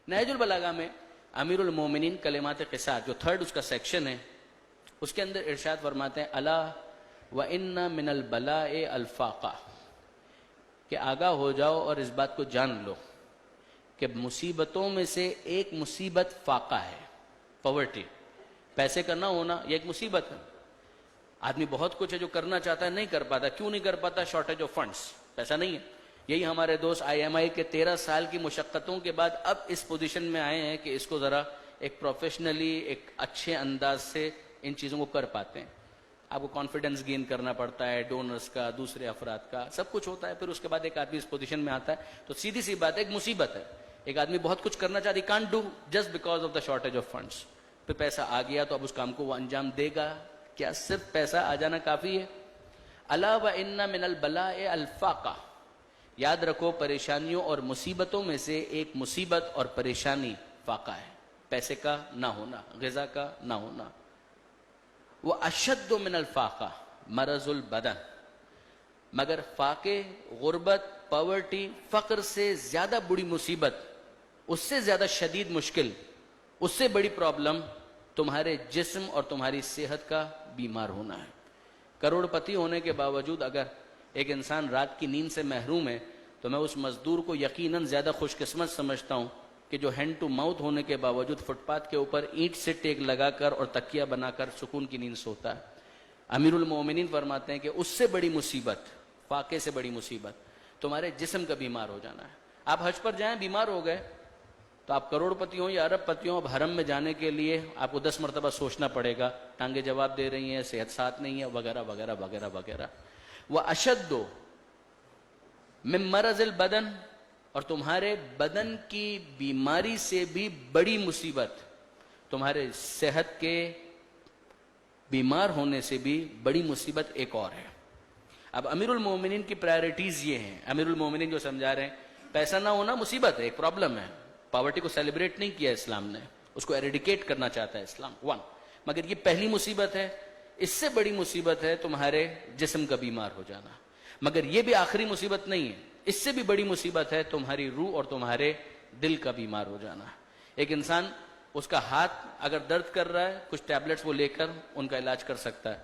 نہج البلاغہ میں امیر المومنین کلمات قصاص جو تھرڈ اس کا سیکشن ہے، اس کے اندر ارشاد فرماتے ہیں الا وَإِنَّ مِنَ الْبَلَاءِ الْفَاقَةَ، کہ آگاہ ہو جاؤ اور اس بات کو جان لو کہ مصیبتوں میں سے ایک مصیبت فاقہ ہے، پاورٹی، پیسے کا نہ ہونا یہ ایک مصیبت ہے۔ آدمی بہت کچھ ہے جو کرنا چاہتا ہے نہیں کر پاتا، کیوں نہیں کر پاتا؟ شارٹیج آف فنڈز، پیسہ نہیں ہے۔ یہی ہمارے دوست آئی ایم آئی کے 13 سال کی مشقتوں کے بعد اب اس پوزیشن میں آئے ہیں کہ اس کو ذرا ایک پروفیشنلی ایک اچھے انداز سے ان چیزوں کو کر پاتے ہیں۔ آپ کو کانفیڈنس گین کرنا پڑتا ہے، ڈونرز کا، دوسرے افراد کا، سب کچھ ہوتا ہے، پھر اس کے بعد ایک آدمی اس پوزیشن میں آتا ہے۔ تو سیدھی سی بات ہے، ایک مصیبت ہے، ایک آدمی بہت کچھ کرنا چاہتا ہے، can't do just because of the shortage of funds, پھر پیسہ آ گیا تو اب اس کام کو وہ انجام دے گا۔ کیا صرف پیسہ آ جانا کافی ہے؟ الا وان من البلاء الفاقہ، یاد رکھو پریشانیوں اور مصیبتوں میں سے ایک مصیبت اور پریشانی فاقہ ہے، پیسے کا نہ ہونا، غذا کا نہ ہونا۔ وَأَشَدُّ مِنَ الْفَاقَةِ مَرَضُ الْبَدَنِ، مگر فاقے، غربت، پاورٹی، فقر سے زیادہ بڑی مصیبت، اس سے زیادہ شدید مشکل، اس سے بڑی پرابلم تمہارے جسم اور تمہاری صحت کا بیمار ہونا ہے۔ کروڑ پتی ہونے کے باوجود اگر ایک انسان رات کی نیند سے محروم ہے تو میں اس مزدور کو یقیناً زیادہ خوش قسمت سمجھتا ہوں کہ جو ہینڈ ٹو ماؤتھ ہونے کے باوجود فٹ پاتھ کے اوپر اینٹ سے ٹیک لگا کر اور تکیہ بنا کر سکون کی نیند سوتا ہے۔ امیر المومنین فرماتے ہیں کہ اس سے بڑی مصیبت، فاقے سے بڑی مصیبت تمہارے جسم کا بیمار ہو جانا ہے۔ آپ حج پر جائیں، بیمار ہو گئے تو آپ کروڑ پتی ہوں یا ارب پتی ہوں، اب حرم میں جانے کے لیے آپ کو 10 مرتبہ سوچنا پڑے گا، ٹانگیں جواب دے رہی ہیں، صحت ساتھ نہیں ہے، وغیرہ وغیرہ وغیرہ وغیرہ۔ وَأَشَدُّ مِن مَرَضِ الْبَدَنِ، اور تمہارے بدن کی بیماری سے بھی بڑی مصیبت، تمہارے صحت کے بیمار ہونے سے بھی بڑی مصیبت ایک اور ہے۔ اب امیر المومنین کی پرائرٹیز یہ ہیں، امیر المومنین جو سمجھا رہے ہیں پیسہ نہ ہونا مصیبت ہے، ایک پرابلم ہے، پاورٹی کو سیلیبریٹ نہیں کیا اسلام نے، اس کو ایریڈیکیٹ کرنا چاہتا ہے اسلام، مگر یہ پہلی مصیبت ہے۔ اس سے بڑی مصیبت ہے تمہارے جسم کا بیمار ہو جانا، مگر یہ بھی آخری مصیبت نہیں ہے، اس سے بھی بڑی مصیبت ہے تمہاری روح اور تمہارے دل کا بیمار ہو جانا۔ ایک انسان، اس کا ہاتھ اگر درد کر رہا ہے، کچھ ٹیبلٹس وہ لے کر ان کا علاج کر سکتا ہے،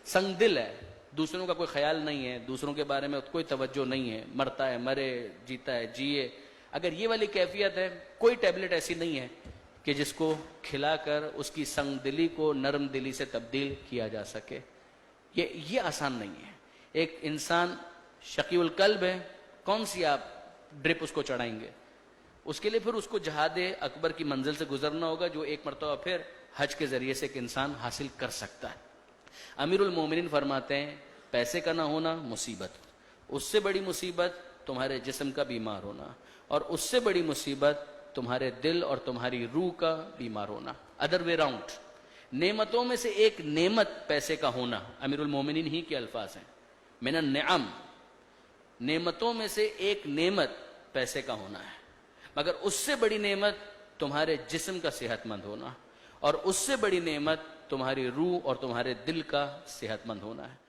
سنگ دل ہے، دوسروں کا کوئی خیال نہیں ہے، دوسروں کے بارے میں کوئی توجہ نہیں ہے، مرتا ہے مرے، جیتا ہے جیے، اگر یہ والی کیفیت ہے، کوئی ٹیبلٹ ایسی نہیں ہے کہ جس کو کھلا کر اس کی سنگ دلی کو نرم دلی سے تبدیل کیا جا سکے۔ یہ آسان نہیں ہے۔ ایک انسان شقی القلب ہے، کون سی آپ ڈرپ اس کو چڑھائیں گے؟ اس کے لیے پھر اس کو جہاد اکبر کی منزل سے گزرنا ہوگا، جو ایک مرتبہ پھر حج کے ذریعے سے ایک انسان حاصل کر سکتا ہے۔ امیر المومنین فرماتے ہیں پیسے کا نہ ہونا مصیبت، اس سے بڑی مصیبت تمہارے جسم کا بیمار ہونا، اور اس سے بڑی مصیبت تمہارے دل اور تمہاری روح کا بیمار ہونا۔ ادر وے راؤنڈ، نعمتوں میں سے ایک نعمت پیسے کا ہونا، امیر المومنین ہی کے الفاظ ہیں، من النعم، نعمتوں میں سے ایک نعمت پیسے کا ہونا ہے، مگر اس سے بڑی نعمت تمہارے جسم کا صحت مند ہونا، اور اس سے بڑی نعمت تمہاری روح اور تمہارے دل کا صحت مند ہونا ہے۔